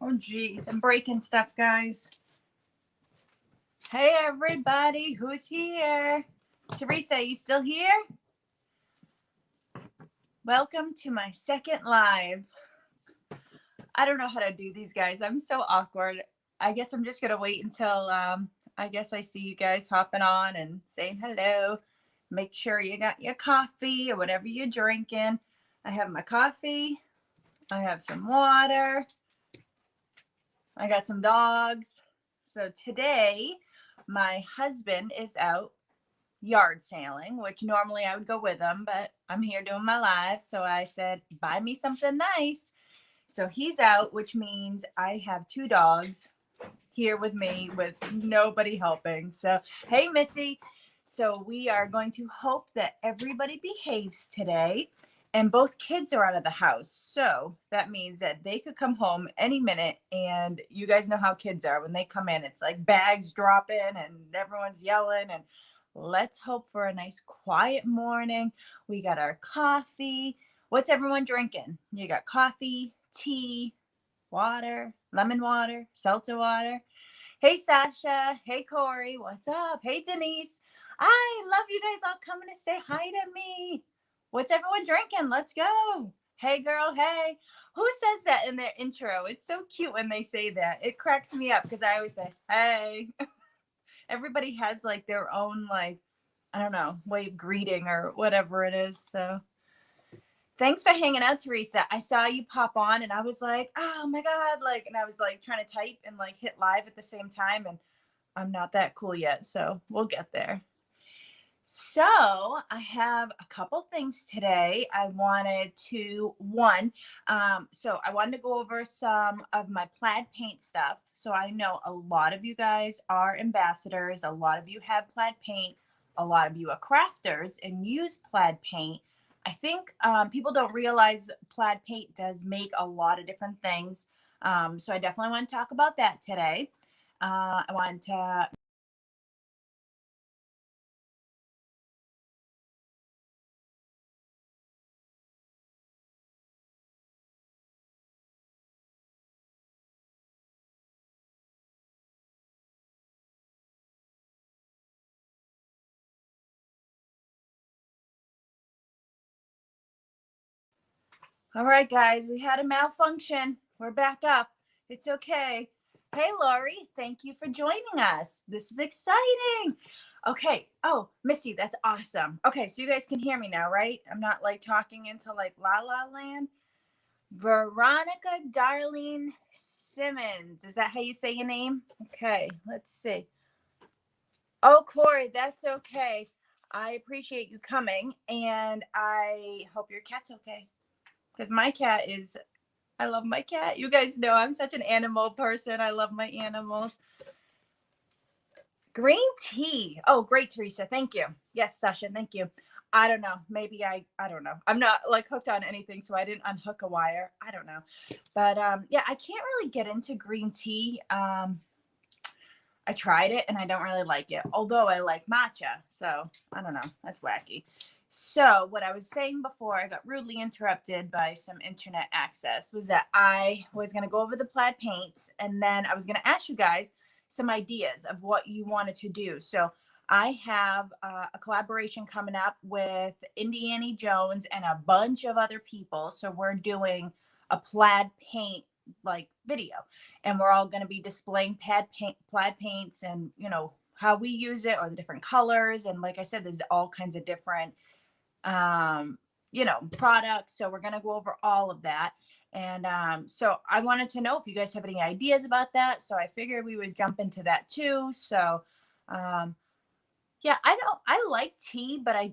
Oh, geez. I'm breaking stuff, guys. Hey, everybody. Who's here? Teresa, you still here? Welcome to my second live. I don't know how to do these, guys. I'm so awkward. I guess I'm just going to wait until I guess I see you guys hopping on and saying hello. Make sure you got your coffee or whatever you're drinking. I have my coffee. I have some water. I got some dogs. So today, my husband is out yard sailing, which normally I would go with him, but I'm here doing my live. So I said, buy me something nice. So he's out, which means I have two dogs here with me with nobody helping. So, hey, Missy. So we are going to hope that everybody behaves today. And both kids are out of the house. So that means that they could come home any minute. And you guys know how kids are. When they come in, it's like bags dropping and everyone's yelling. And let's hope for a nice quiet morning. We got our coffee. What's everyone drinking? You got coffee, tea, water, lemon water, seltzer water. Hey, Sasha. Hey, Corey. What's up? Hey, Denise. I love you guys all coming to say hi to me. What's everyone drinking? Let's go. Hey, girl. Hey. Who says that in their intro? It's so cute when they say that. It cracks me up because I always say, hey. Everybody has like their own, like, I don't know, way of greeting or whatever it is. So thanks for hanging out, Teresa. I saw you pop on and I was like, oh my God. Like, and I was like trying to type and like hit live at the same time. And I'm not that cool yet. So we'll get there. So I have a couple things today. I wanted to I wanted to go over some of my plaid paint stuff. So I know a lot of you guys are ambassadors. A lot of you have plaid paint. A lot of you are crafters and use plaid paint. I think people don't realize plaid paint does make a lot of different things. So I definitely want to talk about that today. I want to All right, guys, we had a malfunction. We're back up. It's okay. Hey, Lori, thank you for joining us. This is exciting. Okay. Oh, Missy, that's awesome. Okay, so you guys can hear me now, right? I'm not like talking into like La La Land. Veronica Darlene Simmons. Is that how you say your name? Okay, let's see. Oh, Corey, that's okay. I appreciate you coming, and I hope your cat's okay. Because my cat is I love my cat. You guys know I'm such an animal person. I love my animals. Green tea. Oh, great, Teresa. Thank you. Yes, Sasha. Thank you. I don't know. Maybe I don't know. I'm not like hooked on anything, so I didn't unhook a wire. I don't know. But yeah, I can't really get into green tea. I tried it and I don't really like it, although I like matcha. So I don't know. That's wacky. So, what I was saying before I got rudely interrupted by some internet access was that I was going to go over the plaid paints and then I was going to ask you guys some ideas of what you wanted to do. So, I have a collaboration coming up with Indiana Jones and a bunch of other people. So, we're doing a plaid paint like video and we're all going to be displaying plaid paints and, you know, how we use it or the different colors. And like I said, there's all kinds of different you know, products. So we're going to go over all of that. And so I wanted to know if you guys have any ideas about that. So I figured we would jump into that too. So yeah, I like tea, but I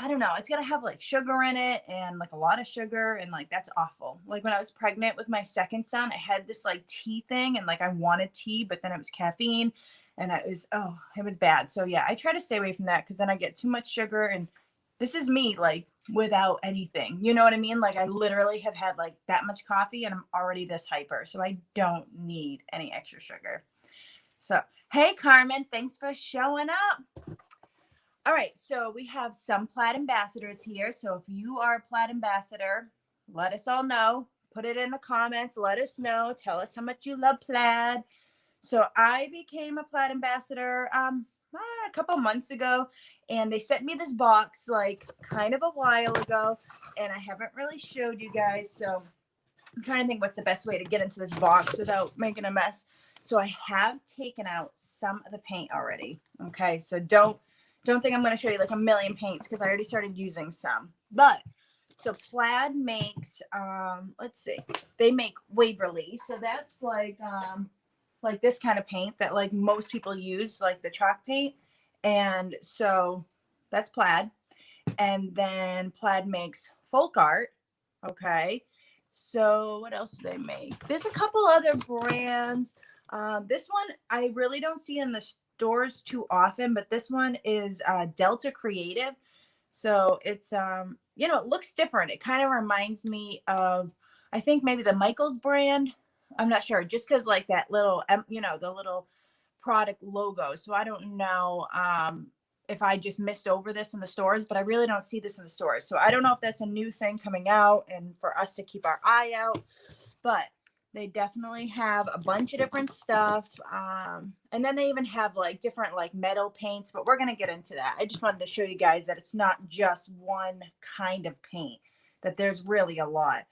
don't know. It's got to have like sugar in it and like a lot of sugar. And like, that's awful. Like when I was pregnant with my second son, I had this like tea thing and like I wanted tea, but then it was caffeine and it was bad. So yeah, I try to stay away from that because then I get too much sugar and this is me like without anything. You know what I mean? Like I literally have had like that much coffee and I'm already this hyper. So I don't need any extra sugar. So, hey Carmen, thanks for showing up. All right, so we have some plaid ambassadors here. So if you are a plaid ambassador, let us all know. put it in the comments. Let us know. Tell us how much you love Plaid. So I became a Plaid ambassador a couple months ago, and they sent me this box like kind of a while ago, and I haven't really showed you guys. So I'm trying to think what's the best way to get into this box without making a mess. So I have taken out some of the paint already. Okay, so don't think I'm going to show you like a million paints because I already started using some. But so Plaid makes let's see, they make Waverly. So that's like this kind of paint that like most people use, like the chalk paint. And so that's Plaid. And then Plaid makes folk art. Okay. So what else do they make? There's a couple other brands. This one I really don't see in the stores too often, but this one is Delta Creative. So it's you know, it looks different. It kind of reminds me of, I think maybe the Michaels brand. I'm not sure, just because like that little you know, the little product logo. So I don't know if I just missed over this in the stores, but I really don't see this in the stores. So I don't know if that's a new thing coming out and for us to keep our eye out, but they definitely have a bunch of different stuff. And then they even have like different like metal paints, but we're going to get into that. I just wanted to show you guys that it's not just one kind of paint, that there's really a lot.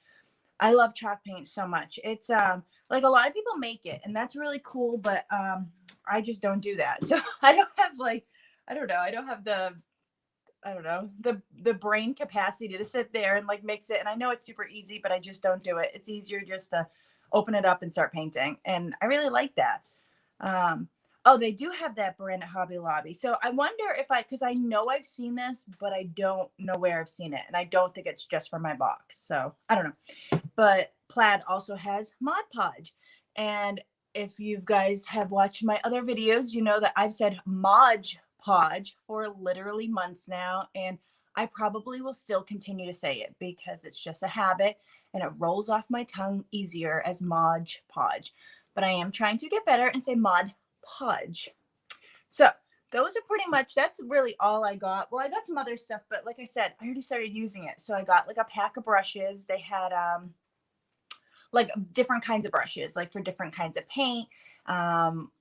I love chalk paint so much. It's like a lot of people make it, and that's really cool, but I just don't do that. So I don't have like, I don't know, I don't have the brain capacity to sit there and like mix it. And I know it's super easy, but I just don't do it. It's easier just to open it up and start painting. And I really like that. Oh, they do have that brand at Hobby Lobby. So I wonder if because I know I've seen this, but I don't know where I've seen it. And I don't think it's just for my box. So I don't know. But Plaid also has Mod Podge. And if you guys have watched my other videos, you know that I've said Mod Podge for literally months now. And I probably will still continue to say it because it's just a habit and it rolls off my tongue easier as Mod Podge. But I am trying to get better and say Mod Podge. So those are pretty much, that's really all I got. Well, I got some other stuff, but like I said, I already started using it. So I got like a pack of brushes. They had like different kinds of brushes, like for different kinds of paint,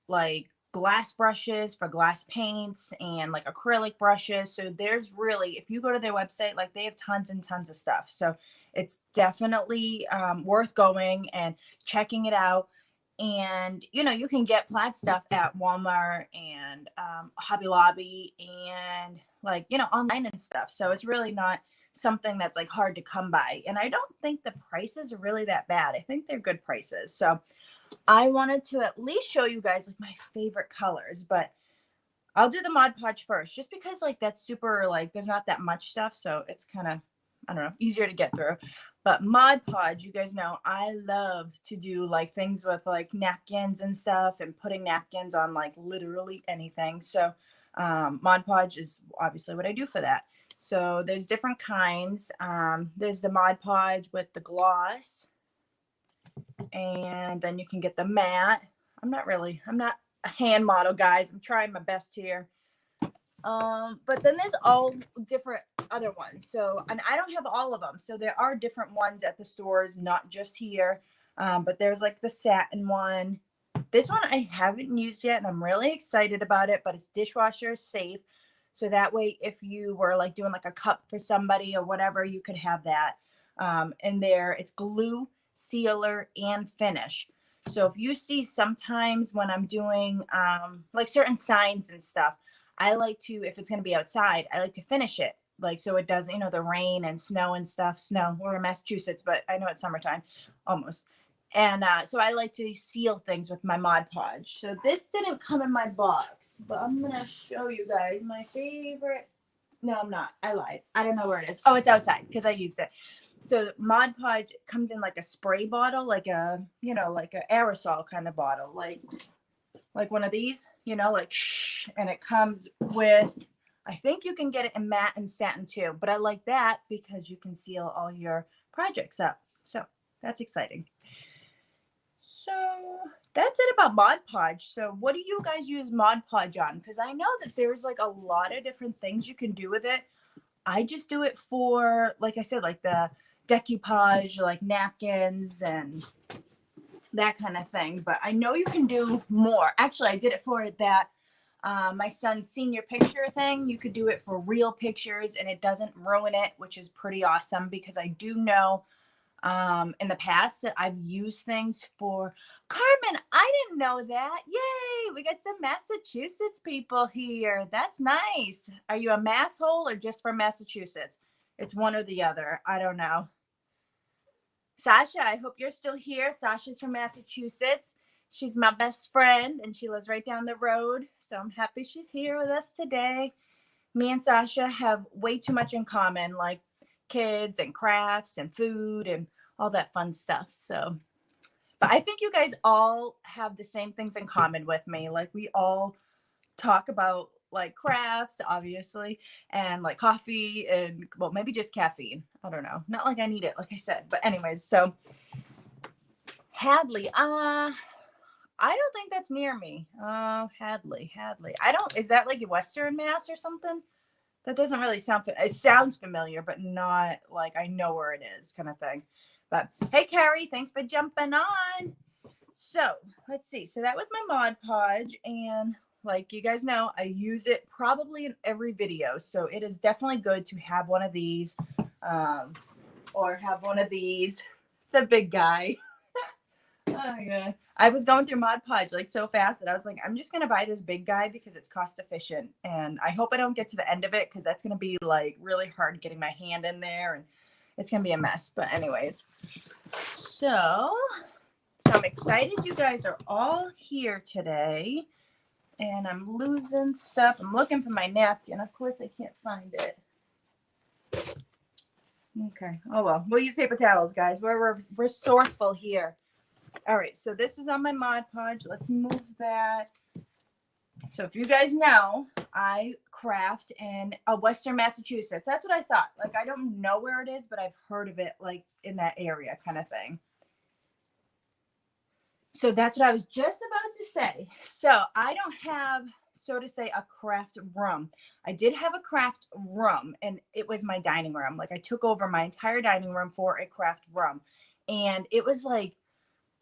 like glass brushes for glass paints and like acrylic brushes. So there's really, if you go to their website, like they have tons and tons of stuff. So it's definitely worth going and checking it out. And, you know, you can get Plaid stuff at Walmart and Hobby Lobby and like, you know, online and stuff. So it's really not something that's like hard to come by. And I don't think the prices are really that bad. I think they're good prices. So I wanted to at least show you guys like my favorite colors, but I'll do the Mod Podge first, just because like that's super, like there's not that much stuff. So it's kind of, I don't know, easier to get through. But Mod Podge, you guys know, I love to do like things with like napkins and stuff and putting napkins on like literally anything. So Mod Podge is obviously what I do for that. So there's different kinds. There's the Mod Podge with the gloss. And then you can get the matte. I'm not a hand model, guys. I'm trying my best here. But then there's all different other ones. So, and I don't have all of them. So there are different ones at the stores, not just here. But there's like the satin one. This one I haven't used yet, and I'm really excited about it, but it's dishwasher safe. So that way, if you were like doing like a cup for somebody or whatever, you could have that. And there it's glue, sealer, and finish. So if you see sometimes when I'm doing like certain signs and stuff, I like to, if it's going to be outside, I like to finish it. Like, so it doesn't, you know, the rain and snow and stuff. Snow, we're in Massachusetts, but I know it's summertime almost. And so I like to seal things with my Mod Podge. So this didn't come in my box, but I'm going to show you guys my favorite. No, I'm not. I lied. I don't know where it is. Oh, it's outside because I used it. So Mod Podge comes in like a spray bottle, like a, you know, like an aerosol kind of bottle, like one of these, you know, like shh, and it comes with, I think you can get it in matte and satin too, but I like that because you can seal all your projects up. So that's exciting. So that's it about Mod Podge. So what do you guys use Mod Podge on? Because I know that there's like a lot of different things you can do with it. I just do it for, like I said, like the decoupage, like napkins and that kind of thing. But I know you can do more. Actually, I did it for that my son's senior picture thing. You could do it for real pictures and it doesn't ruin it, which is pretty awesome, because I do know in the past that I've used things for Carmen. I didn't know that. Yay, we got some Massachusetts people here. That's nice. Are you a masshole or just from Massachusetts? It's one or the other. I don't know. Sasha, I hope you're still here. Sasha's from Massachusetts. She's my best friend and she lives right down the road. So I'm happy she's here with us today. Me and Sasha have way too much in common, like kids and crafts and food and all that fun stuff. So, but I think you guys all have the same things in common with me. Like we all talk about like crafts, obviously, and like coffee and, well, maybe just caffeine. I don't know. Not like I need it, like I said. But anyways, so Hadley, I don't think that's near me. Hadley. I don't, is that like Western Mass or something? That doesn't really sound, it sounds familiar, but not like I know where it is kind of thing. But hey, Carrie, thanks for jumping on. So let's see. So that was my Mod Podge. And like you guys know, I use it probably in every video. So it is definitely good to have one of these or have one of these, the big guy. Oh yeah. I was going through Mod Podge like so fast that I was like, I'm just going to buy this big guy because it's cost efficient. And I hope I don't get to the end of it because that's going to be like really hard getting my hand in there and it's going to be a mess. But anyways, so I'm excited you guys are all here today. And I'm losing stuff. I'm looking for my napkin. Of course, I can't find it. Okay. Oh, well, we'll use paper towels, guys. We're resourceful here. All right, so this is on my Mod Podge. Let's move that. So if you guys know, I craft in Western Massachusetts. That's what I thought. Like, I don't know where it is, but I've heard of it, like, in that area kind of thing. So that's what I was just about to say. So I don't have, so to say, a craft room. I did have a craft room, and it was my dining room. Like, I took over my entire dining room for a craft room. And it was, like,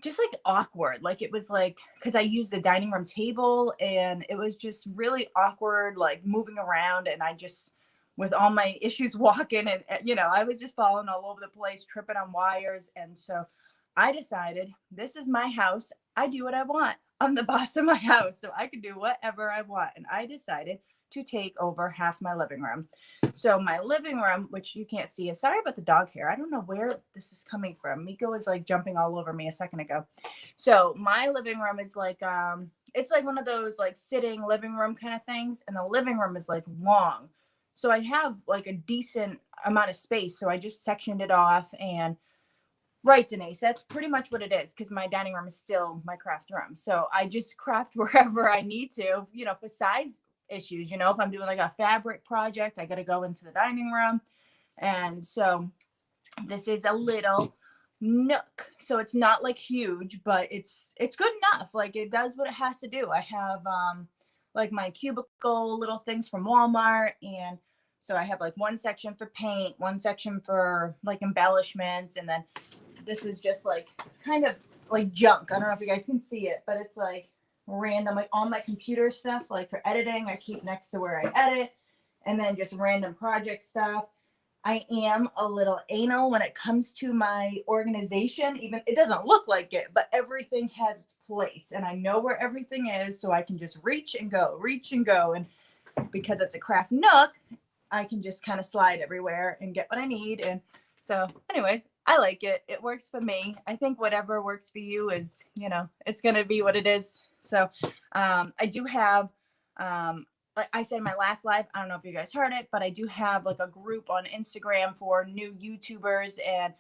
just like awkward. Like it was like, because I used the dining room table and it was just really awkward, like moving around. And I just, with all my issues walking and, you know, I was just falling all over the place, tripping on wires. And so I decided, this is my house. I do what I want. I'm the boss of my house, so I can do whatever I want. And I decided to take over half my living room. So my living room, which you can't see, sorry about the dog hair. I don't know where this is coming from. Miko was like jumping all over me a second ago. So my living room is like, it's like one of those like sitting living room kind of things. And the living room is like long. So I have like a decent amount of space. So I just sectioned it off and right, Denise, that's pretty much what it is because my dining room is still my craft room. So I just craft wherever I need to, you know, for size issues. You know, if I'm doing like a fabric project, I got to go into the dining room. And so this is a little nook. So it's not like huge, but it's good enough. Like it does what it has to do. I have like my cubicle little things from Walmart. And so I have like one section for paint, one section for like embellishments. And then this is just like kind of like junk. I don't know if you guys can see it, but it's like random, like all my computer stuff, like for editing, I keep next to where I edit, and then just random project stuff. I am a little anal when it comes to my organization. Even it doesn't look like it, but everything has its place, and I know where everything is, so I can just reach and go. And because it's a craft nook, I can just kind of slide everywhere and get what I need. And so, anyways, I like it. It works for me. I think whatever works for you is, you know, it's gonna be what it is. So I do have, like I said in my last live, I don't know if you guys heard it, but I do have like a group on Instagram for new YouTubers, and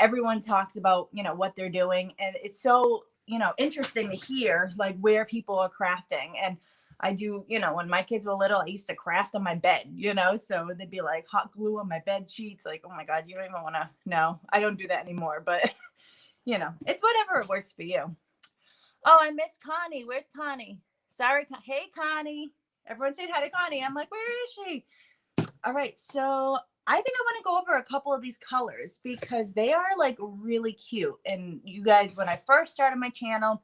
everyone talks about, you know, what they're doing. And it's so, you know, interesting to hear like where people are crafting. And I do, you know, when my kids were little, I used to craft on my bed, you know, so they'd be like hot glue on my bed sheets. Like, oh my God, you don't even want to, no, I don't do that anymore, but you know, it's whatever works for you. Oh, I miss Connie. Where's Connie? Sorry. Hey, Connie. Everyone say hi to Connie. I'm like, where is she? All right. So I think I want to go over a couple of these colors because they are like really cute. And you guys, when I first started my channel,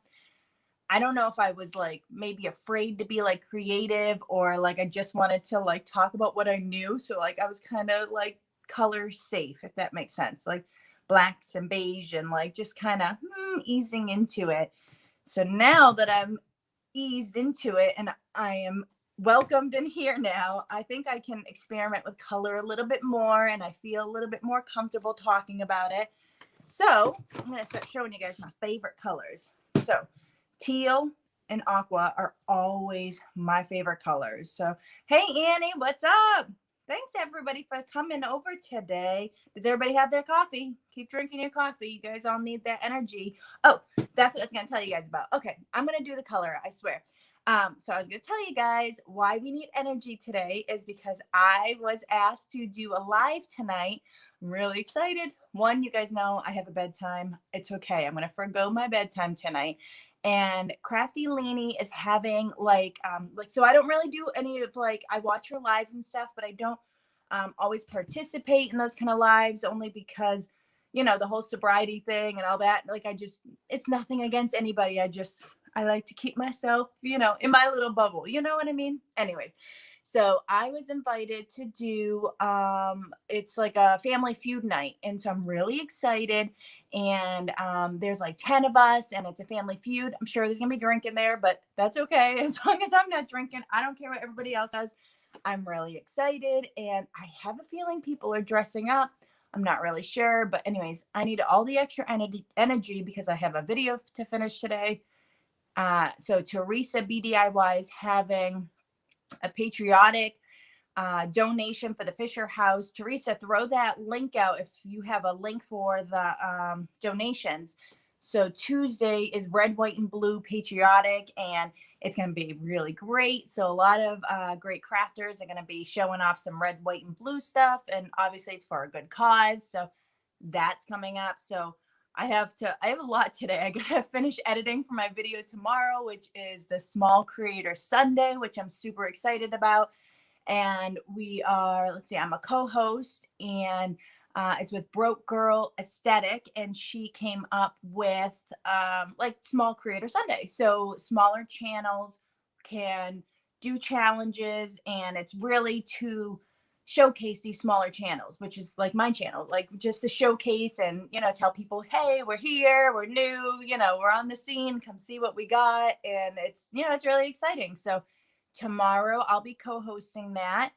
I don't know if I was like maybe afraid to be like creative or like I just wanted to like talk about what I knew. So like I was kind of like color safe, if that makes sense, like blacks and beige and like just kind of easing into it. So now that I'm eased into it and I am welcomed in here now, I think I can experiment with color a little bit more and I feel a little bit more comfortable talking about it. So I'm going to start showing you guys my favorite colors. So teal and aqua are always my favorite colors. So, hey, Annie, what's up? Thanks, everybody, for coming over today. Does everybody have their coffee? Keep drinking your coffee. You guys all need that energy. Oh, that's what I was going to tell you guys about. Okay, I'm going to do the color, I swear. So I was going to tell you guys why we need energy today is because I was asked to do a live tonight. I'm really excited. One, you guys know I have a bedtime. It's okay. I'm going to forgo my bedtime tonight. And Crafty Lainey is having like so I don't really do any of like I watch her lives and stuff, but I don't always participate in those kind of lives only because you know the whole sobriety thing and all that. Like it's nothing against anybody. I like to keep myself, you know, in my little bubble. You know what I mean? Anyways, so I was invited to do it's like a family feud night, and so I'm really excited. And there's like 10 of us and it's a family feud. I'm sure there's gonna be drinking there, but that's okay. As long as I'm not drinking, I don't care what everybody else does. I'm really excited and I have a feeling people are dressing up. I'm not really sure, but anyways, I need all the extra energy because I have a video to finish today. So Teresa BDIY is having a patriotic donation for the Fisher House. Teresa, throw that link out if you have a link for the donations. So Tuesday is red, white, and blue patriotic, and it's going to be really great. So a lot of great crafters are going to be showing off some red, white, and blue stuff, and obviously it's for a good cause. So that's coming up. So I have a lot today. I gotta finish editing for my video tomorrow, which is the Small Creator Sunday, which I'm super excited about. And we are, let's see, I'm a co-host and it's with Broke Girl Aesthetic, and she came up with like Small Creator Sunday. So smaller channels can do challenges, and it's really to showcase these smaller channels, which is like my channel, like just to showcase and, you know, tell people, hey, we're here, we're new, you know, we're on the scene, come see what we got. And it's, you know, it's really exciting. So tomorrow I'll be co-hosting that.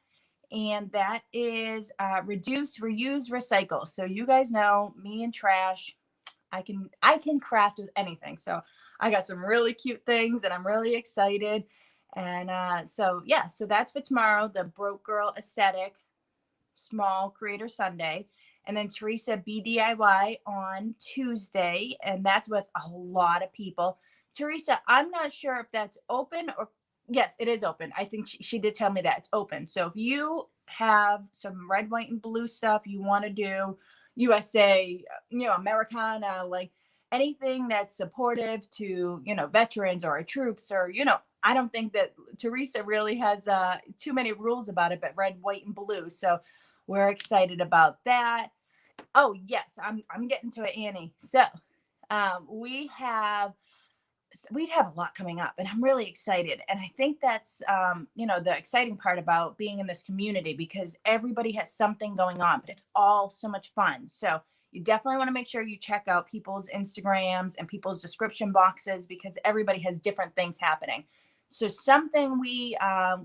And that is reduce, reuse, recycle. So you guys know me and trash, I can craft with anything. So I got some really cute things and I'm really excited. And so, yeah, so that's for tomorrow, the Broke Girl Aesthetic Small Creator Sunday. And then Teresa BDIY on Tuesday. And that's with a lot of people. Teresa, I'm not sure if that's open or yes, it is open. I think she did tell me that it's open. So if you have some red, white, and blue stuff you want to do, USA, you know, Americana, like anything that's supportive to, you know, veterans or our troops or, you know, I don't think that Teresa really has too many rules about it, but red, white, and blue. So we're excited about that. Oh, yes, I'm getting to it, Annie. So we have a lot coming up and I'm really excited. And I think that's, you know, the exciting part about being in this community because everybody has something going on, but it's all so much fun. So you definitely want to make sure you check out people's Instagrams and people's description boxes because everybody has different things happening. So something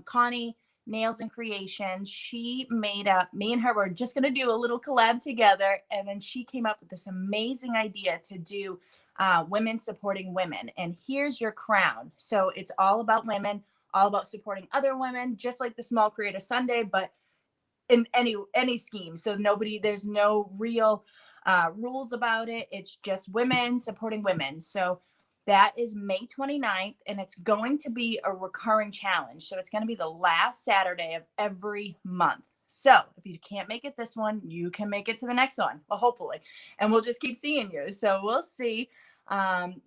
Connie Nails and Creations, she made up, me and her were just going to do a little collab together. And then she came up with this amazing idea to do women supporting women. And here's your crown. So it's all about women, all about supporting other women, just like the Small Creator Sunday, but in any scheme. So there's no real rules about it. It's just women supporting women. So that is May 29th, and it's going to be a recurring challenge. So it's going to be the last Saturday of every month. So if you can't make it this one, you can make it to the next one. Well, hopefully. And we'll just keep seeing you. So we'll see,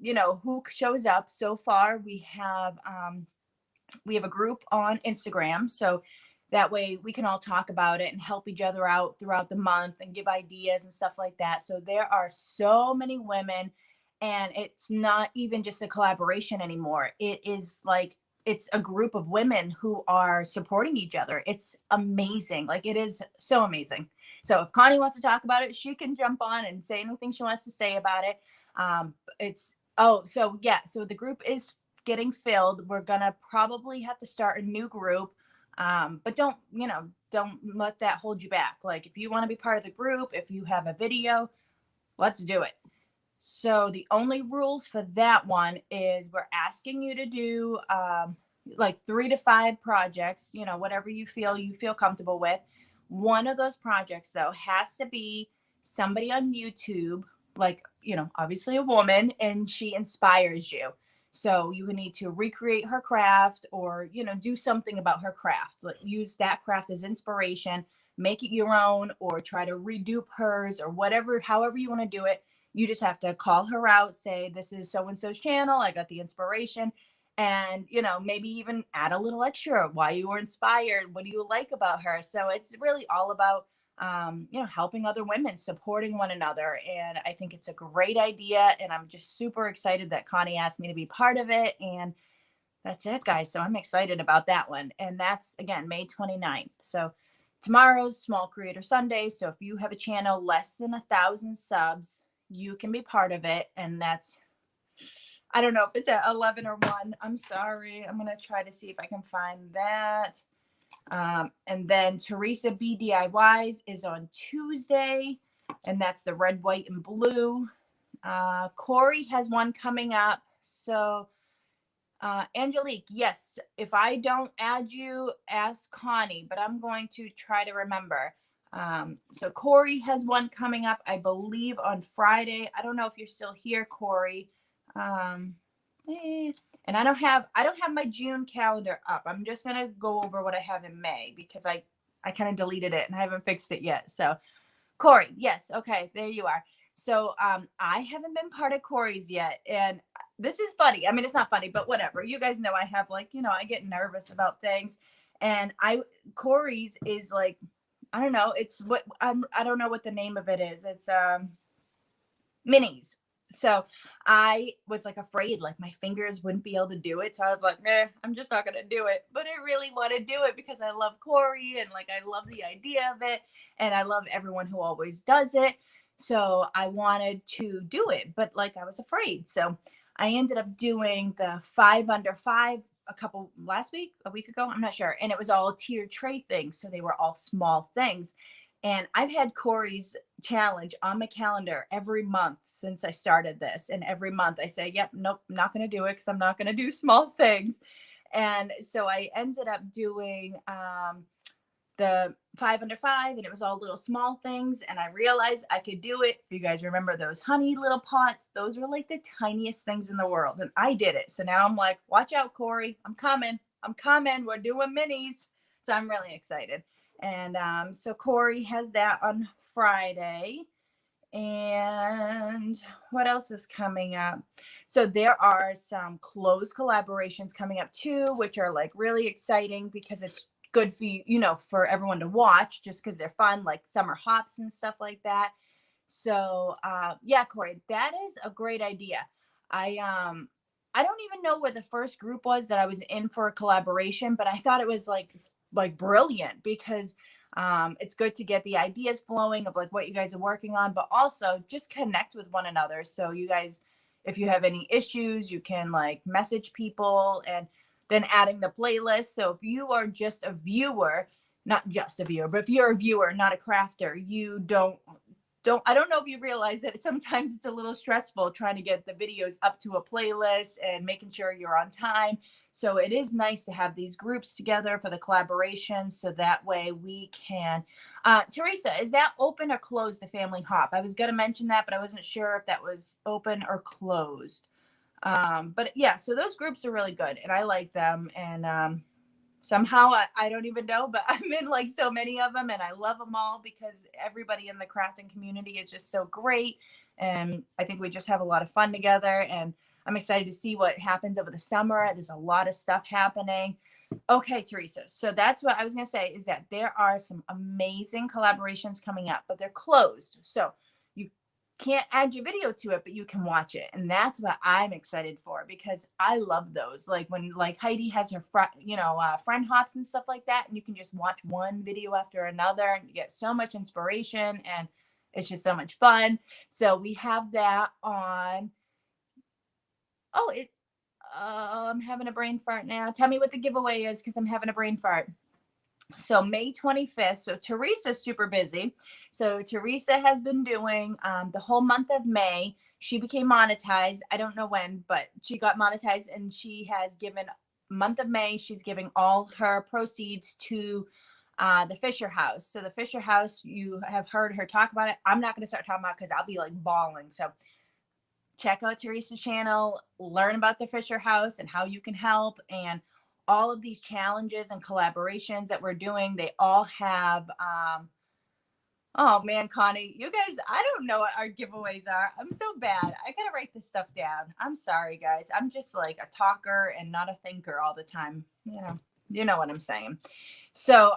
you know, who shows up. So far, we have a group on Instagram. So that way we can all talk about it and help each other out throughout the month and give ideas and stuff like that. So there are so many women, and it's not even just a collaboration anymore. It is like it's a group of women who are supporting each other. It's amazing. Like it is so amazing. So if Connie wants to talk about it, she can jump on and say anything she wants to say about it. It's so yeah, so the group is getting filled. We're gonna probably have to start a new group, but don't let that hold you back. Like if you want to be part of the group, if you have a video, let's do it. So the only rules for that one is we're asking you to do like 3 to 5 projects, whatever you feel comfortable with. One of those projects though has to be somebody on YouTube, like, obviously a woman, and she inspires you. So you would need to recreate her craft or, do something about her craft. Like use that craft as inspiration, make it your own, or try to redupe hers or whatever, however you want to do it. You just have to call her out, say, this is so-and-so's channel. I got the inspiration. And, maybe even add a little extra why you were inspired. What do you like about her? So it's really all about, helping other women, supporting one another. And I think it's a great idea. And I'm just super excited that Connie asked me to be part of it. And that's it, guys. So I'm excited about that one. And that's, again, May 29th. So tomorrow's Small Creator Sunday. So if you have a channel less than 1,000 subs, you can be part of it. And that's, I don't know if it's at 11 or 1. I'm sorry. I'm going to try to see if I can find that. And then Teresa B DIYs is on Tuesday, and that's the red, white, and blue. Corey has one coming up. So Angelique, yes, if I don't add you, ask Connie, but I'm going to try to remember. So Corey has one coming up, I believe, on Friday. I don't know if you're still here, Corey. And I don't have my June calendar up. I'm just gonna go over what I have in May because I kind of deleted it and I haven't fixed it yet. So Corey, yes, okay, there you are. So I haven't been part of Corey's yet, and this is funny. I mean, it's not funny, but whatever. You guys know I have I get nervous about things, and Corey's is like, I don't know. It's what I don't know what the name of it is. It's minis. So I was like afraid, like my fingers wouldn't be able to do it. So I was like, nah, I'm just not going to do it. But I really want to do it because I love Corey and like I love the idea of it. And I love everyone who always does it. So I wanted to do it, but like I was afraid. So I ended up doing the 5 under 5 a week ago. I'm not sure. And it was all tiered tray things. So they were all small things. And I've had Corey's challenge on my calendar every month since I started this. And every month I say, yep, nope, I'm not going to do it because I'm not going to do small things. And so I ended up doing the 5 under 5, and it was all little small things. And I realized I could do it. If you guys remember those honey little pots, those were like the tiniest things in the world. And I did it. So now I'm like, watch out, Corey. I'm coming. We're doing minis. So I'm really excited. And so Corey has that on Friday. And what else is coming up? So there are some closed collaborations coming up too, which are like really exciting because it's good for you, for everyone to watch just because they're fun, like summer hops and stuff like that. So yeah, Corey, that is a great idea. I don't even know where the first group was that I was in for a collaboration, but I thought it was like brilliant because it's good to get the ideas flowing of like what you guys are working on, but also just connect with one another. So you guys, if you have any issues, you can like message people and then adding the playlist. So if you are just a viewer, not just a viewer, but if you're a viewer, not a crafter, you I don't know if you realize that sometimes it's a little stressful trying to get the videos up to a playlist and making sure you're on time. So it is nice to have these groups together for the collaboration. So that way we can, Teresa, is that open or closed, the family hop? I was going to mention that, but I wasn't sure if that was open or closed. But yeah, so those groups are really good and I like them. And somehow I don't even know, but I'm in like so many of them and I love them all because everybody in the crafting community is just so great. And I think we just have a lot of fun together, and I'm excited to see what happens over the summer. There's a lot of stuff happening. Okay, Teresa. So that's what I was going to say, is that there are some amazing collaborations coming up, but they're closed. So you can't add your video to it, but you can watch it. And that's what I'm excited for, because I love those. Like when like Heidi has her friend hops and stuff like that. And you can just watch one video after another and you get so much inspiration and it's just so much fun. So we have that on. Oh, I'm having a brain fart now. Tell me what the giveaway is, because I'm having a brain fart. So May 25th. So Teresa's super busy. So Teresa has been doing the whole month of May. She became monetized. I don't know when, but she got monetized, and she has given month of May. She's giving all her proceeds to the Fisher House. So the Fisher House, you have heard her talk about it. I'm not going to start talking about it because I'll be like bawling. So check out Teresa's channel, learn about the Fisher House and how you can help. And all of these challenges and collaborations that we're doing, they all have, oh man, Connie, you guys, I don't know what our giveaways are. I'm so bad. I got to write this stuff down. I'm sorry, guys. I'm just like a talker and not a thinker all the time. You know what I'm saying. So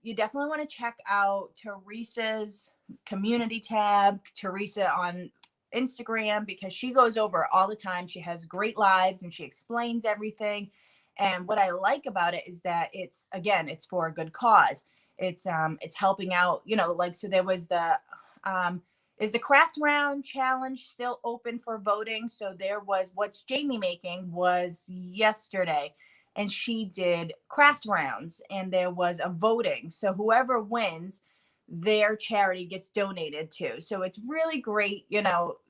you definitely want to check out Teresa's community tab, Teresa on Instagram, because she goes over all the time. She has great lives and she explains everything. And what I like about it is that it's for a good cause. It's helping out, like, so there was is the craft round challenge still open for voting? So there was What's Jamie Making was yesterday, and she did craft rounds and there was a voting. So whoever wins, their charity gets donated to. So it's really great,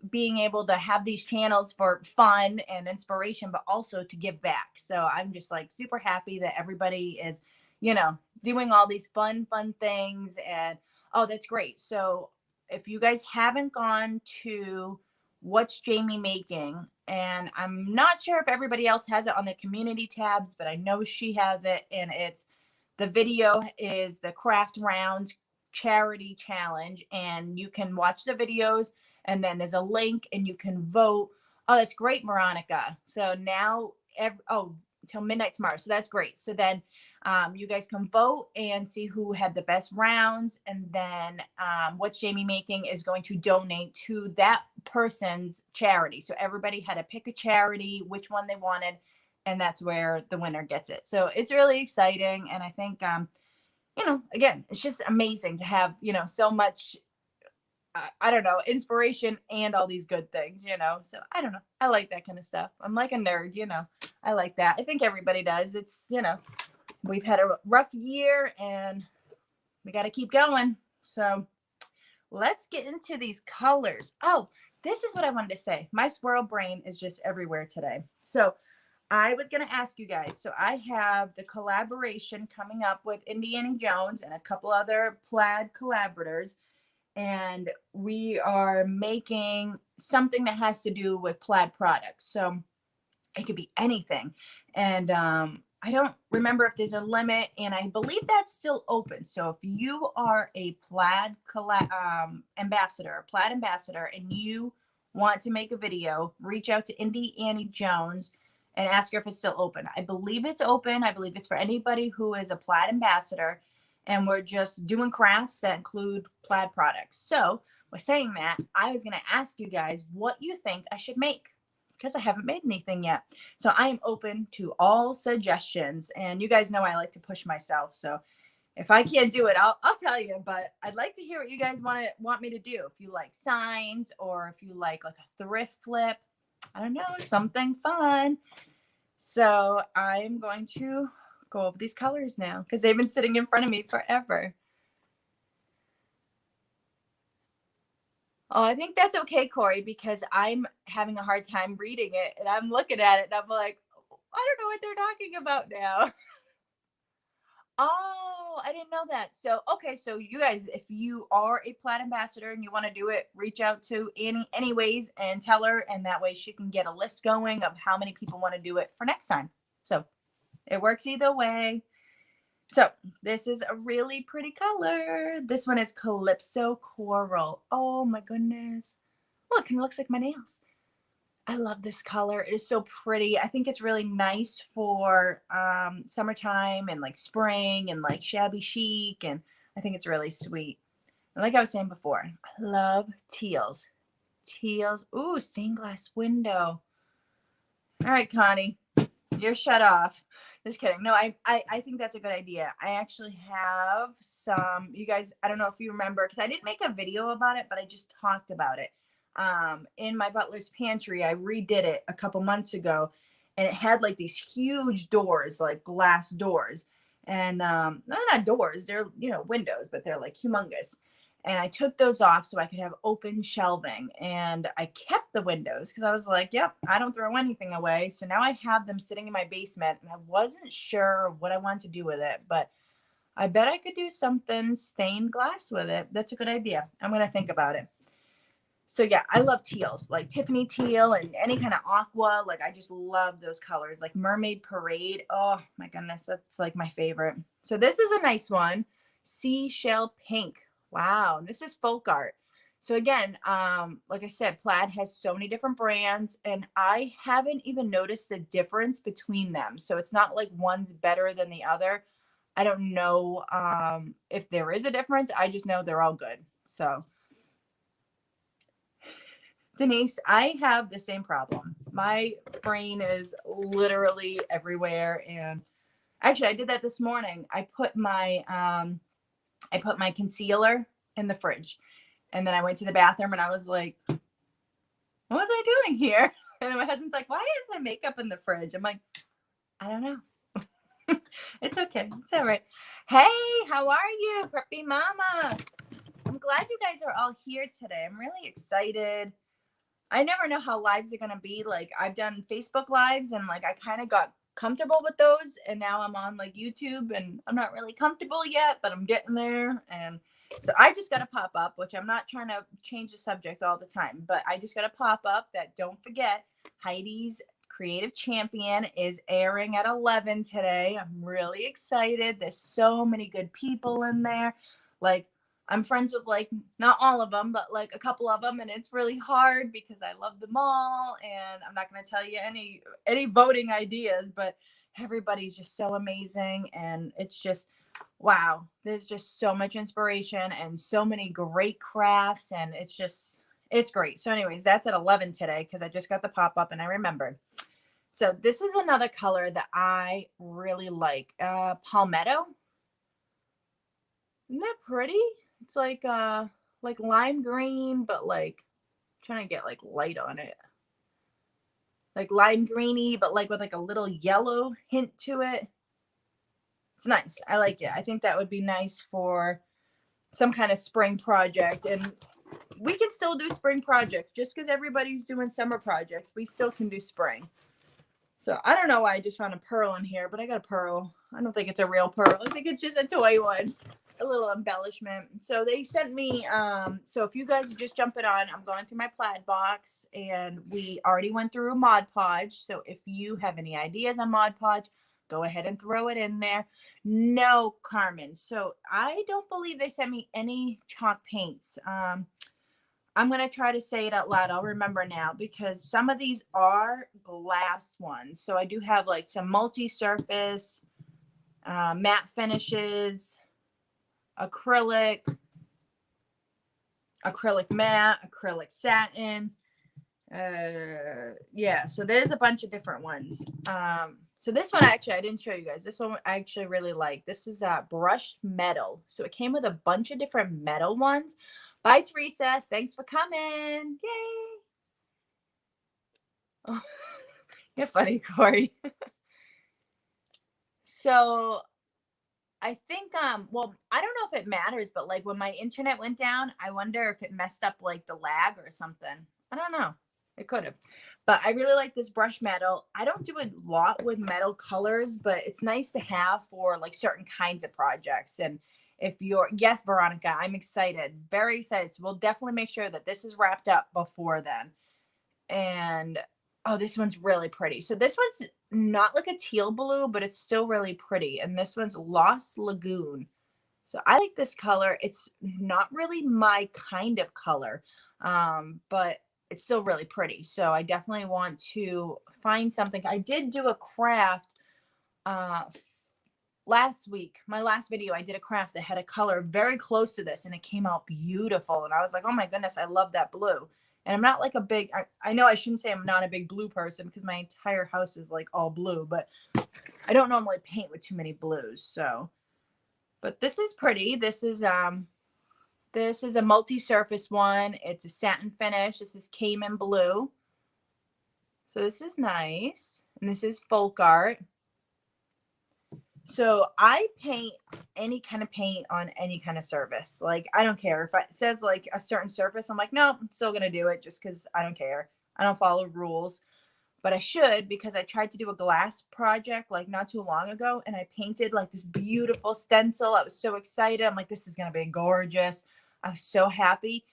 being able to have these channels for fun and inspiration, but also to give back. So I'm just like super happy that everybody is, doing all these fun things. And oh, that's great. So if you guys haven't gone to What's Jamie Making, and I'm not sure if everybody else has it on the community tabs, but I know she has it. And the video is the craft rounds charity challenge, and you can watch the videos, and then there's a link and you can vote. Oh, that's great, Veronica. So now till midnight tomorrow. So that's great. So then you guys can vote and see who had the best rounds, and then What's Jamie Making is going to donate to that person's charity. So everybody had to pick a charity, which one they wanted, and that's where the winner gets it. So it's really exciting, and I think again, it's just amazing to have, so much, I don't know, inspiration and all these good things, So I don't know. I like that kind of stuff. I'm like a nerd, I like that. I think everybody does. It's, we've had a rough year and we got to keep going. So let's get into these colors. Oh, this is what I wanted to say. My squirrel brain is just everywhere today. So I was going to ask you guys. So I have the collaboration coming up with Indiana Jones and a couple other Plaid collaborators. And we are making something that has to do with Plaid products. So it could be anything. And I don't remember if there's a limit, and I believe that's still open. So if you are a Plaid ambassador, and you want to make a video, reach out to Indiana Jones and ask her if it's still open. I believe it's open. I believe it's for anybody who is a Plaid ambassador, and we're just doing crafts that include Plaid products. So with saying that, I was going to ask you guys what you think I should make, because I haven't made anything yet. So I am open to all suggestions, and you guys know I like to push myself. So if I can't do it, I'll tell you, but I'd like to hear what you guys want me to do. If you like signs, or if you like a thrift flip, I don't know, something fun. So I'm going to go over these colors now, because they've been sitting in front of me forever. Oh, I think that's okay, Corey, because I'm having a hard time reading it, and I'm looking at it and I'm like, I don't know what they're talking about now. Oh, I didn't know that. So, okay. So you guys, if you are a Plaid ambassador and you want to do it, reach out to Annie anyways and tell her, and that way she can get a list going of how many people want to do it for next time. So it works either way. So this is a really pretty color. This one is Calypso Coral. Oh my goodness. Oh, it kind of looks like my nails. I love this color. It is so pretty. I think it's really nice for summertime and like spring and like shabby chic. And I think it's really sweet. And like I was saying before, I love teals. Teals. Ooh, stained glass window. All right, Connie, you're shut off. Just kidding. No, I think that's a good idea. I actually have some, you guys, I don't know if you remember, because I didn't make a video about it, but I just talked about it. In my butler's pantry, I redid it a couple months ago, and it had like these huge doors, like glass doors. And they're not doors, they're, you know, windows, but they're like humongous. And I took those off so I could have open shelving, and I kept the windows because I was like, yep, I don't throw anything away. So now I have them sitting in my basement, and I wasn't sure what I wanted to do with it, but I bet I could do something stained glass with it. That's a good idea. I'm going to think about it. So yeah, I love teals, like Tiffany teal and any kind of aqua. Like I just love those colors, like Mermaid Parade. Oh my goodness, that's like my favorite. So this is a nice one, seashell pink. Wow, this is folk art. So again, like I said, Plaid has so many different brands, and I haven't even noticed the difference between them. So it's not like one's better than the other. I don't know if there is a difference. I just know they're all good. So Denise, I have the same problem. My brain is literally everywhere. And actually I did that this morning. I put my concealer in the fridge. And then I went to the bathroom and I was like, what was I doing here? And then my husband's like, why is the makeup in the fridge? I'm like, I don't know. It's okay. It's all right. Hey, how are you, preppy mama? I'm glad you guys are all here today. I'm really excited. I never know how lives are going to be. Like I've done Facebook lives and like I kind of got comfortable with those, and now I'm on like YouTube and I'm not really comfortable yet, but I'm getting there. And so I just got to pop up, which I'm not trying to change the subject all the time, but I just got to pop up that don't forget Heidi's Creative Champion is airing at 11 today. I'm really excited. There's so many good people in there. Like I'm friends with like not all of them, but like a couple of them, and it's really hard because I love them all. And I'm not going to tell you any voting ideas, but everybody's just so amazing, and it's just wow. There's just so much inspiration and so many great crafts, and it's great. So, anyways, that's at 11 today because I just got the pop up and I remembered. So this is another color that I really like, palmetto. Isn't that pretty? It's like lime green, but like I'm trying to get like light on it. Like lime greeny, but like with like a little yellow hint to it. It's nice. I like it. I think that would be nice for some kind of spring project. And we can still do spring projects. Just because everybody's doing summer projects, we still can do spring. So I don't know why I just found a pearl in here, but I got a pearl. I don't think it's a real pearl. I think it's just a toy one. A little embellishment. So they sent me, so if you guys are just jumping on, I'm going through my Plaid box, and we already went through a Mod Podge. So if you have any ideas on Mod Podge, go ahead and throw it in there. No, Carmen. So I don't believe they sent me any chalk paints. I'm going to try to say it out loud. I'll remember now because some of these are glass ones. So I do have like some multi-surface, matte finishes, acrylic matte, acrylic satin. Yeah, so there's a bunch of different ones. So this one actually I didn't show you guys. This one I actually really like. This is brushed metal. So it came with a bunch of different metal ones. Bye, Teresa. Thanks for coming. Yay. Oh, you're funny, Corey. So I think, well, I don't know if it matters, but like when my internet went down, I wonder if it messed up like the lag or something. I don't know. It could have. But I really like this brush metal. I don't do a lot with metal colors, but it's nice to have for like certain kinds of projects. And if you're, yes, Veronica, I'm excited. Very excited. So we'll definitely make sure that this is wrapped up before then. And oh, this one's really pretty. So this one's not like a teal blue, but it's still really pretty. And this one's Lost Lagoon. So I like this color. It's not really my kind of color, but it's still really pretty. So I definitely want to find something. I did do a craft last week. My last video, I did a craft that had a color very close to this and it came out beautiful. And I was like, oh my goodness, I love that blue. And I'm not like a big, I know I shouldn't say I'm not a big blue person because my entire house is like all blue, but I don't normally paint with too many blues. So, but this is pretty. This is a multi-surface one. It's a satin finish. This is Cayman blue. So this is nice. And this is folk art. So I paint any kind of paint on any kind of surface. Like, I don't care if it says like a certain surface. I'm like, no, I'm still going to do it just because I don't care. I don't follow rules, but I should, because I tried to do a glass project like not too long ago. And I painted like this beautiful stencil. I was so excited. I'm like, this is going to be gorgeous. I was so happy.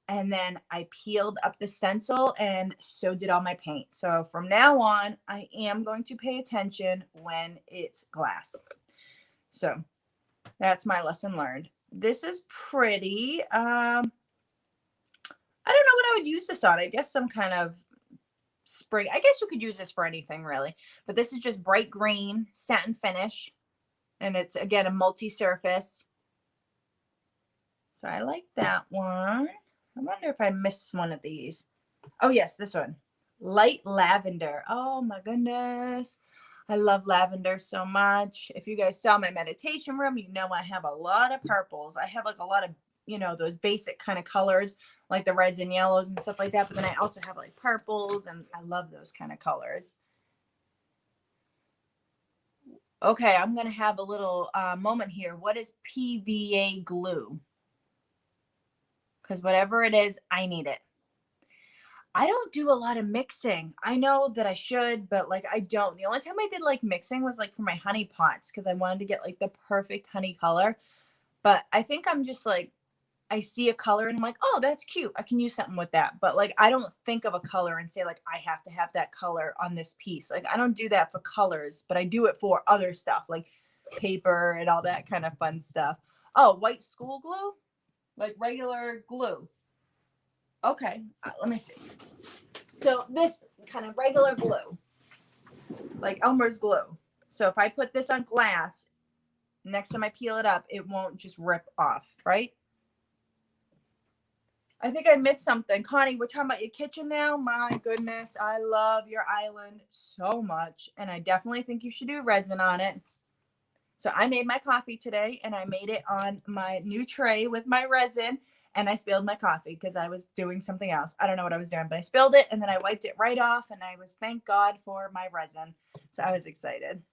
And then I peeled up the stencil and so did all my paint. So from now on, I am going to pay attention when it's glass. So that's my lesson learned. This is pretty. I don't know what I would use this on. I guess some kind of spring. I guess you could use this for anything really. But this is just bright green satin finish. And it's, again, a multi-surface. So I like that one. I wonder if I missed one of these. Oh, yes, this one. Light lavender. Oh, my goodness. I love lavender so much. If you guys saw my meditation room, you know I have a lot of purples. I have like a lot of, you know, those basic kind of colors, like the reds and yellows and stuff like that. But then I also have like purples, and I love those kind of colors. Okay, I'm going to have a little moment here. What is PVA glue? Because whatever it is, I need it. I don't do a lot of mixing. I know that I should, but like I don't. The only time I did like mixing was like for my honey pots because I wanted to get like the perfect honey color. But I think I'm just like, I see a color and I'm like, oh, that's cute. I can use something with that. But like, I don't think of a color and say like, I have to have that color on this piece. Like, I don't do that for colors, but I do it for other stuff like paper and all that kind of fun stuff. Oh, white school glue? Like regular glue. Okay, let me see. So this kind of regular glue, like Elmer's glue. So if I put this on glass, next time I peel it up, it won't just rip off, right? I think I missed something. Connie, we're talking about your kitchen now. My goodness, I love your island so much. And I definitely think you should do resin on it. So I made my coffee today, and I made it on my new tray with my resin, and I spilled my coffee because I was doing something else. I don't know what I was doing, but I spilled it, and then I wiped it right off, and I was, thank God for my resin. So I was excited.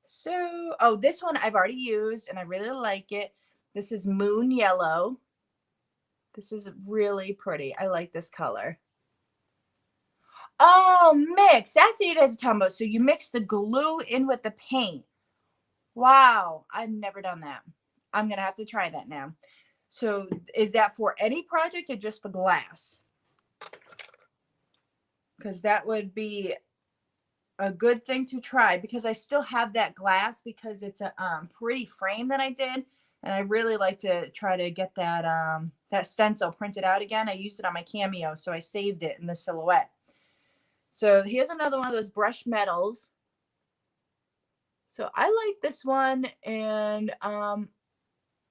So, oh, this one I've already used, and I really like it. This is Moon Yellow. This is really pretty. I like this color. Oh, mix. That's what you guys are talking about. So you mix the glue in with the paint. Wow, I've never done that. I'm going to have to try that now. So is that for any project or just for glass? Because that would be a good thing to try, because I still have that glass because it's a pretty frame that I did. And I really like to try to get that, that stencil printed out again. I used it on my cameo, so I saved it in the silhouette. So here's another one of those brush metals. So I like this one, and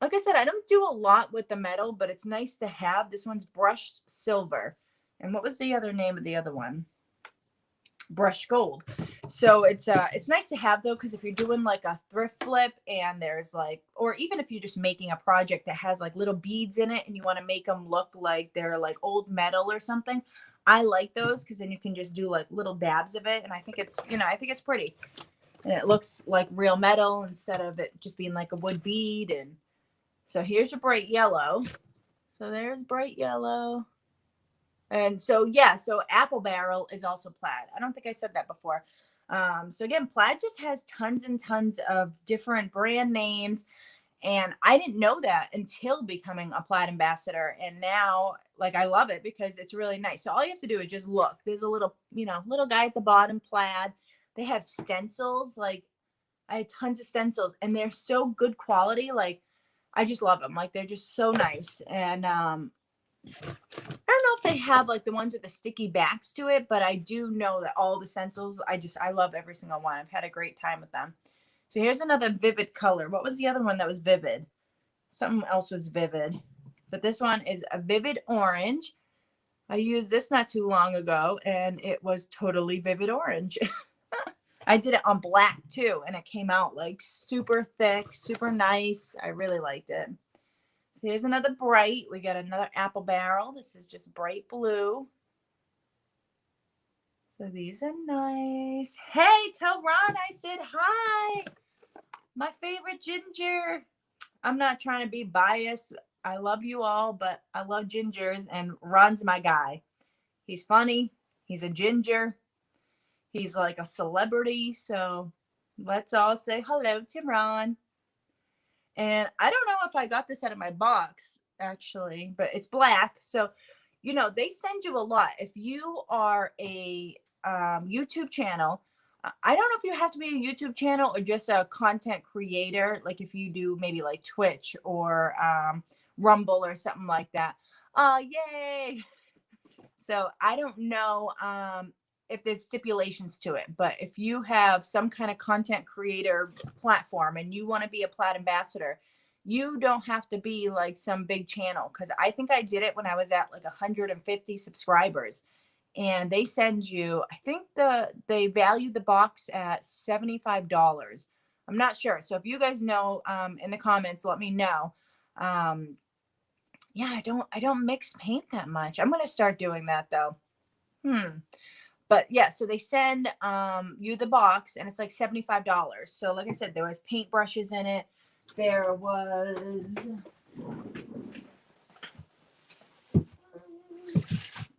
like I said, I don't do a lot with the metal, but it's nice to have. This one's brushed silver. And what was the other name of the other one? Brushed gold. So it's nice to have though, because if you're doing like a thrift flip and there's like, or even if you're just making a project that has like little beads in it and you want to make them look like they're like old metal or something, I like those because then you can just do like little dabs of it, and I think it's, you know, I think it's pretty. And it looks like real metal instead of it just being like a wood bead. And so here's your bright yellow. So there's bright yellow. And so, yeah, so Apple Barrel is also Plaid. I don't think I said that before. So again, Plaid just has tons and tons of different brand names. And I didn't know that until becoming a Plaid ambassador. And now, like, I love it because it's really nice. So all you have to do is just look. There's a little, you know, little guy at the bottom, Plaid. They have stencils. Like, I had tons of stencils, and they're so good quality. Like, I just love them. Like, they're just so nice. And I don't know if they have like the ones with the sticky backs to it, but I do know that all the stencils, I love every single one. I've had a great time with them. So here's another vivid color. What was the other one that was vivid? Something else was vivid, but this one is a vivid orange. I used this not too long ago and it was totally vivid orange. I did it on black too, and it came out like super thick, super nice. I really liked it. So here's another bright. We got another apple barrel. This is just bright blue. So these are nice. Hey, tell Ron I said hi. My favorite ginger. I'm not trying to be biased. I love you all, but I love gingers, and Ron's my guy. He's funny. He's a ginger. He's like a celebrity. So let's all say hello to Ron. And I don't know if I got this out of my box, actually, but it's black. So, you know, they send you a lot. If you are a YouTube channel, I don't know if you have to be a YouTube channel or just a content creator. Like if you do maybe like Twitch or Rumble or something like that. Yay. So I don't know if there's stipulations to it, but if you have some kind of content creator platform and you want to be a Plaid ambassador, you don't have to be like some big channel. Cause I think I did it when I was at like 150 subscribers, and they send you, I think they value the box at $75. I'm not sure. So if you guys know in the comments, let me know. Yeah, I don't mix paint that much. I'm going to start doing that though. But yeah, so they send you the box and it's like $75. So like I said, there was paint brushes in it. There was,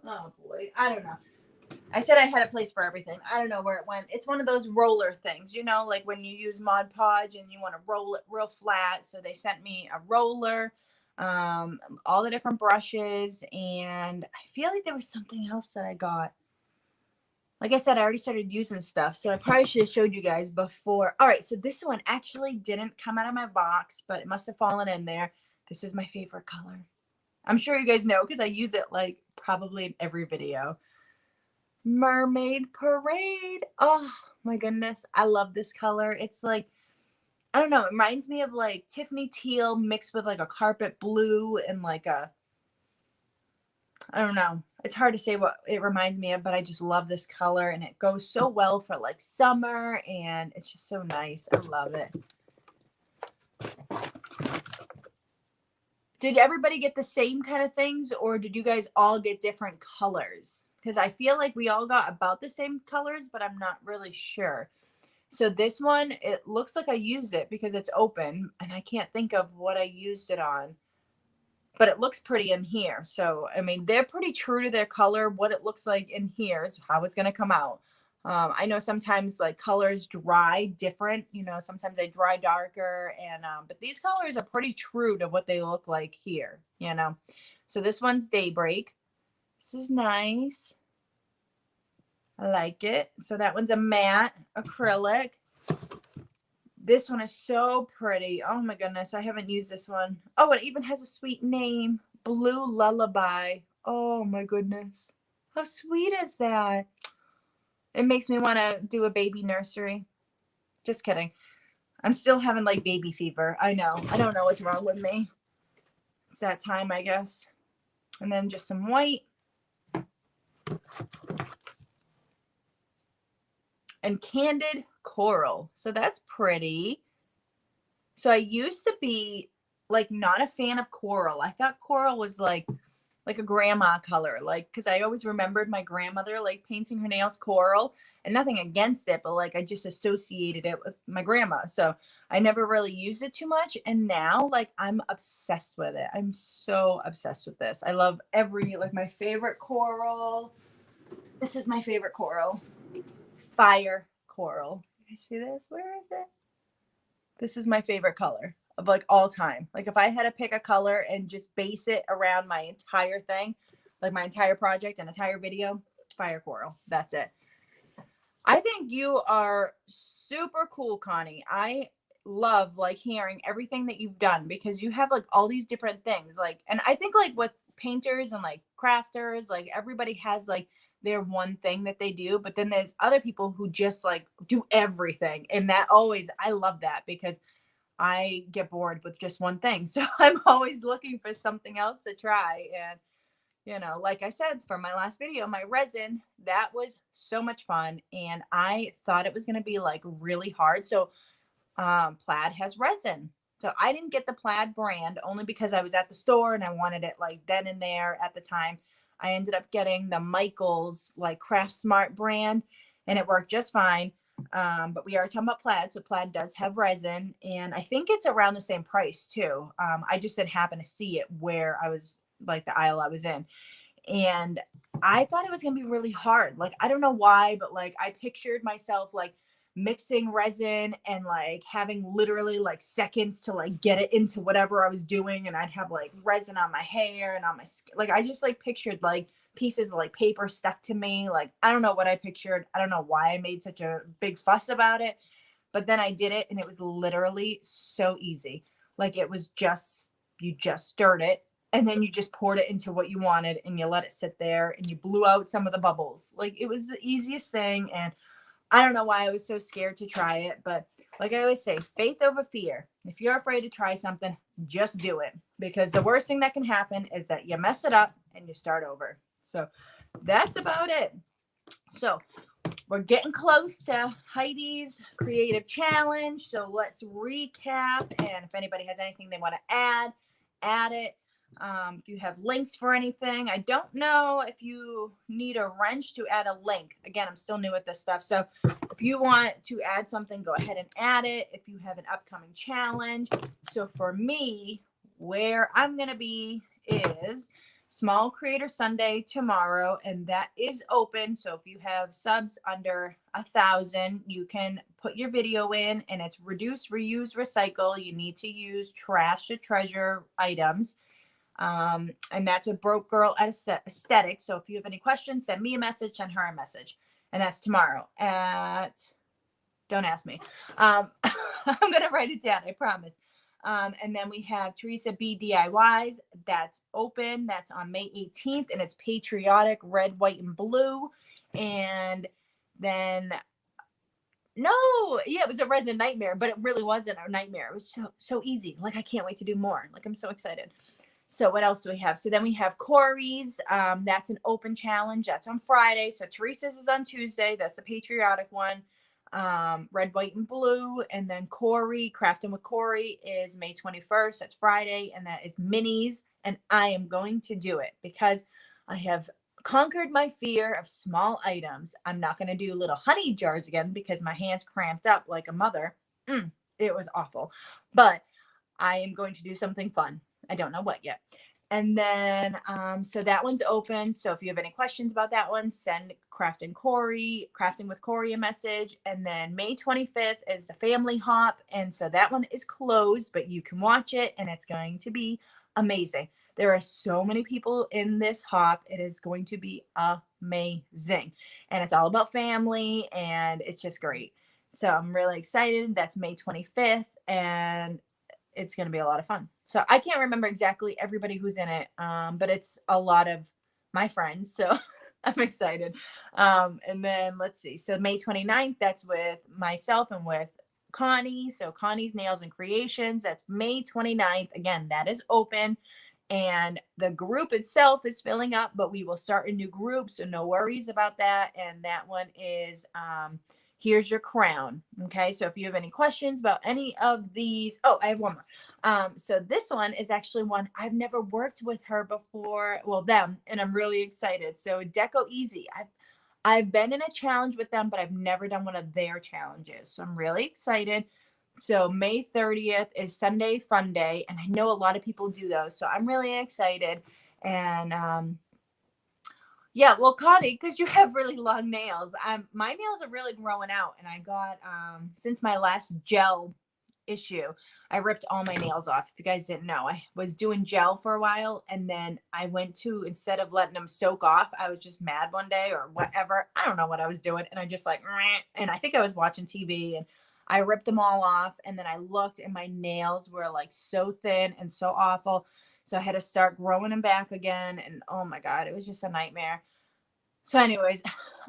oh boy, I don't know. I said I had a place for everything. I don't know where it went. It's one of those roller things, you know, like when you use Mod Podge and you want to roll it real flat. So they sent me a roller, all the different brushes, and I feel like there was something else that I got. Like I said, I already started using stuff, so I probably should have showed you guys before. All right, so this one actually didn't come out of my box, but it must have fallen in there. This is my favorite color. I'm sure you guys know because I use it like probably in every video. Mermaid Parade. Oh my goodness, I love this color. It's like, I don't know, it reminds me of like Tiffany teal mixed with like a carpet blue and like a, I don't know. It's hard to say what it reminds me of, but I just love this color and it goes so well for like summer and it's just so nice. I love it. Did everybody get the same kind of things or did you guys all get different colors? Because I feel like we all got about the same colors, but I'm not really sure. So this one, it looks like I used it because it's open and I can't think of what I used it on. But it looks pretty in here. So, I mean, they're pretty true to their color. What it looks like in here is how it's going to come out. I know sometimes like colors dry different, you know, sometimes they dry darker and, but these colors are pretty true to what they look like here, you know? So this one's Daybreak. This is nice. I like it. So that one's a matte acrylic. This one is so pretty. Oh my goodness. I haven't used this one. Oh, it even has a sweet name. Blue Lullaby. Oh my goodness. How sweet is that? It makes me want to do a baby nursery. Just kidding. I'm still having like baby fever. I know. I don't know what's wrong with me. It's that time, I guess. And then just some white. And Candid Coral. So that's pretty. So I used to be like not a fan of coral. I thought coral was like a grandma color, like because I always remembered my grandmother like painting her nails coral, and nothing against it, but like I just associated it with my grandma. So I never really used it too much. And now like I'm obsessed with it. I'm so obsessed with this. I love every, like my favorite coral. This is my favorite coral. Fire coral. You guys see this? Where is it? This is my favorite color of like all time. Like if I had to pick a color and just base it around my entire thing, like my entire project and entire video, fire coral. That's it. I think you are super cool, Connie. I love like hearing everything that you've done because you have like all these different things. Like, and I think like with painters and like crafters, like everybody has like their one thing that they do, but then there's other people who just like do everything. And that always, I love that because I get bored with just one thing. So I'm always looking for something else to try. And, you know, like I said, for my last video, my resin, that was so much fun. And I thought it was going to be like really hard. So Plaid has resin. So I didn't get the Plaid brand only because I was at the store and I wanted it like then and there at the time. I ended up getting the Michaels like Craft Smart brand and it worked just fine. But we are talking about Plaid. So Plaid does have resin and I think it's around the same price too. I just didn't happen to see it where I was like the aisle I was in. And I thought it was going to be really hard. Like, I don't know why, but like I pictured myself like mixing resin and like having literally like seconds to like get it into whatever I was doing. And I'd have like resin on my hair and on my skin. Like, I just like pictured like pieces of like paper stuck to me. Like, I don't know what I pictured. I don't know why I made such a big fuss about it, but then I did it and it was literally so easy. Like, it was just, you just stirred it and then you just poured it into what you wanted and you let it sit there and you blew out some of the bubbles. Like, it was the easiest thing. And I don't know why I was so scared to try it, but like I always say, faith over fear. If you're afraid to try something, just do it, because the worst thing that can happen is that you mess it up and you start over. So that's about it. So we're getting close to Heidi's creative challenge. So let's recap. And if anybody has anything they want to add it. If you have links for anything, I don't know if you need a wrench to add a link. Again, I'm still new at this stuff. So if you want to add something, go ahead and add it. If you have an upcoming challenge. So for me, where I'm going to be is Small Creator Sunday tomorrow, and that is open. So if you have subs under 1,000, you can put your video in, and it's reduce, reuse, recycle. You need to use trash to treasure items. And that's with Broke Girl Aesthetic. So if you have any questions, send me a message, send her a message. And that's tomorrow at, don't ask me. I'm going to write it down, I promise. And then we have Teresa B DIYs. That's open. That's on May 18th. And it's patriotic, red, white, and blue. And then, it was a resin nightmare, but it really wasn't a nightmare. It was so easy. Like, I can't wait to do more. Like, I'm so excited. So what else do we have? So then we have Corey's. That's an open challenge. That's on Friday. So Teresa's is on Tuesday. That's the patriotic one. Red, white, and blue. And then Corey, Crafting with Corey, is May 21st. That's Friday. And that is minis. And I am going to do it because I have conquered my fear of small items. I'm not going to do little honey jars again because my hands cramped up like a mother. It was awful. But I am going to do something fun. I don't know what yet. And then, so that one's open. So if you have any questions about that one, send Crafting with Corey a message. And then May 25th is the family hop. And so that one is closed, but you can watch it and it's going to be amazing. There are so many people in this hop. It is going to be amazing. And it's all about family and it's just great. So I'm really excited. That's May 25th and it's going to be a lot of fun. So I can't remember exactly everybody who's in it, but it's a lot of my friends. So I'm excited. And then let's see. So May 29th, that's with myself and with Connie. So Connie's Nails and Creations. That's May 29th. Again, that is open. And the group itself is filling up, but we will start a new group. So no worries about that. And that one is Here's Your Crown. Okay. So if you have any questions about any of these, I have one more. So this one is actually one I've never worked with her before. Well, them, and I'm really excited. So Deco Easy. I've been in a challenge with them, but I've never done one of their challenges. So I'm really excited. So May 30th is Sunday Fun Day. And I know a lot of people do those. So I'm really excited. And, well, Connie, because you have really long nails. My nails are really growing out. And I got, since my last gel issue, I ripped all my nails off. If you guys didn't know, I was doing gel for a while. And then I went to, instead of letting them soak off, I was just mad one day or whatever. I don't know what I was doing. And I just like, and I think I was watching TV and I ripped them all off. And then I looked and my nails were like so thin and so awful. So I had to start growing them back again. And oh my God, it was just a nightmare. So anyways,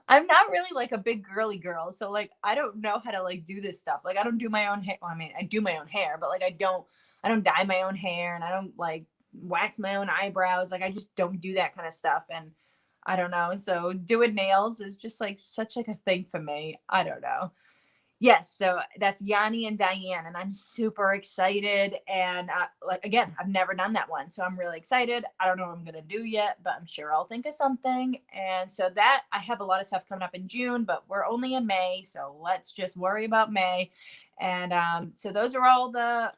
I'm not really like a big girly girl. So like I don't know how to like do this stuff. Like I don't do my own hair. Well, I mean, I do my own hair, but like I don't dye my own hair and I don't like wax my own eyebrows. Like I just don't do that kind of stuff. And I don't know. So doing nails is just like such like a thing for me. I don't know. Yes, so that's Yanni and Diane, and I'm super excited. And like again, I've never done that one, so I'm really excited. I don't know what I'm gonna do yet, but I'm sure I'll think of something. And so that I have a lot of stuff coming up in June, but we're only in May, so let's just worry about May. And so those are all the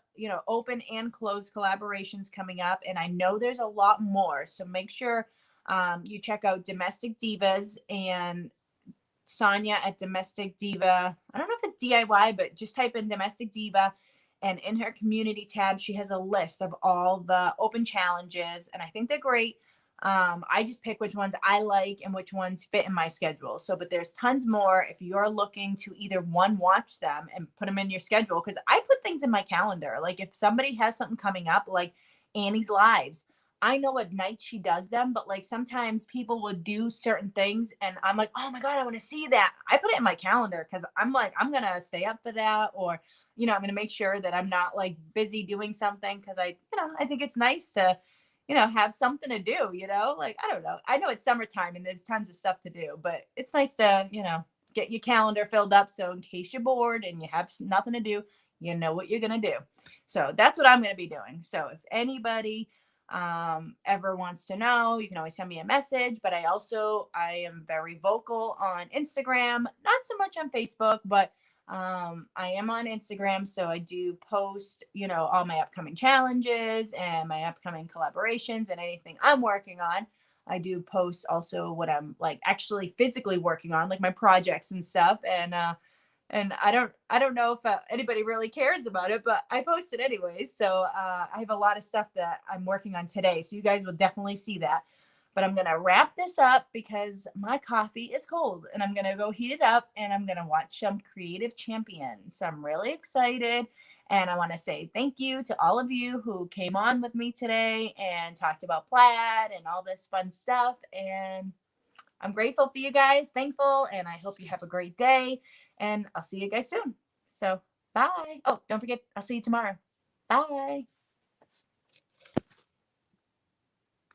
open and closed collaborations coming up, and I know there's a lot more. So make sure you check out Domestic Divas and Sonia at Domestic Diva. I don't know if it's DIY, but just type in Domestic Diva. And in her community tab, she has a list of all the open challenges. And I think they're great. I just pick which ones I like and which ones fit in my schedule. So, but there's tons more if you're looking to either watch them and put them in your schedule. Cause I put things in my calendar. Like if somebody has something coming up, like Annie's Lives, I know what night she does them, but like sometimes people will do certain things and I'm like, oh my God, I want to see that. I put it in my calendar because I'm like, I'm going to stay up for that. Or, I'm going to make sure that I'm not like busy doing something because I think it's nice to, have something to do, like, I don't know. I know it's summertime and there's tons of stuff to do, but it's nice to, get your calendar filled up. So in case you're bored and you have nothing to do, you know what you're going to do. So that's what I'm going to be doing. So if anybody ever wants to know, you can always send me a message. But I am very vocal on Instagram, not so much on Facebook, but I am on Instagram. So I do post, all my upcoming challenges and my upcoming collaborations and anything I'm working on. I do post also what I'm like actually physically working on, like my projects and stuff. And I don't know if anybody really cares about it, but I post it anyways. So I have a lot of stuff that I'm working on today. So you guys will definitely see that. But I'm going to wrap this up because my coffee is cold and I'm going to go heat it up and I'm going to watch some Creative Champions. So I'm really excited. And I want to say thank you to all of you who came on with me today and talked about Plaid and all this fun stuff. And I'm grateful for you guys, thankful, and I hope you have a great day. And I'll see you guys soon. So bye. Oh, don't forget, I'll see you tomorrow. Bye.